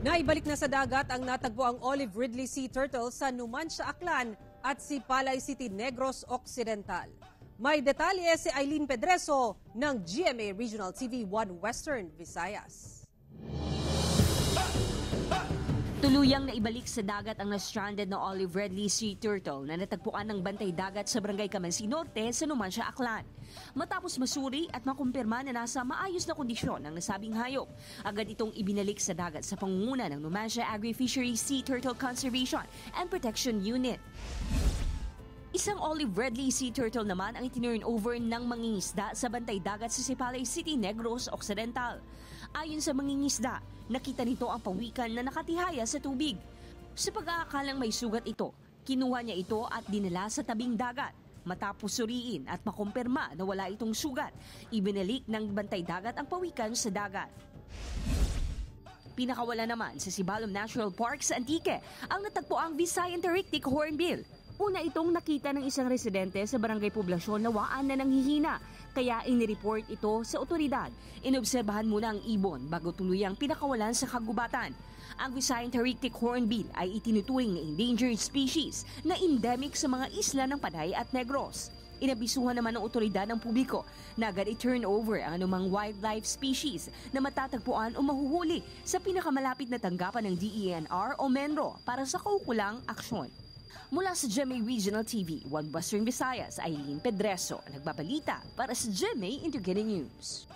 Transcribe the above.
Naibalik na sa dagat ang natagpuang olive ridley sea turtle sa Numancia, Aklan at Sipalay City, Negros Occidental. May detalye si Eileen Pedreso ng GMA Regional TV 1 Western Visayas. Tuluyang naibalik sa dagat ang na-stranded na olive ridley sea turtle na natagpuan ng bantay dagat sa Barangay Camansi Norte sa Numancia, Aklan. Matapos masuri at makumpirma na nasa maayos na kondisyon ng nasabing hayop, agad itong ibinalik sa dagat sa pangunguna ng Numancia Agri-Fisheries Sea Turtle Conservation and Protection Unit. Isang olive ridley sea turtle naman ang itinurn over ng mangingisda sa bantay dagat sa Sipalay City, Negros Occidental. Ayon sa mangingisda, nakita nito ang pawikan na nakatihaya sa tubig. Sa pag-aakalang may sugat ito, kinuha niya ito at dinala sa tabing dagat. Matapos suriin at makumpirma na wala itong sugat, ibinalik ng bantay dagat ang pawikan sa dagat. Pinakawala naman sa Sibalom National Park sa Antique ang natagpoang Visayan Terictic Hornbill. Una itong nakita ng isang residente sa barangay poblasyon na waan na nanghihina, kaya inireport ito sa otoridad. Inobserbahan muna ang ibon bago tuluyang pinakawalan sa kagubatan. Ang Visayan Terictic Hornbill ay itinuturing na endangered species na endemic sa mga isla ng Panay at Negros. Inabisuhan naman ng otoridad ng publiko na agad i-turn over ang anumang wildlife species na matatagpuan o mahuhuli sa pinakamalapit na tanggapan ng DENR o MENRO para sa kaukulang aksyon. Mula sa GMA Regional TV 1 Western Visayas, Eileen Pedreso, nagbabalita para sa GMA Integrated News.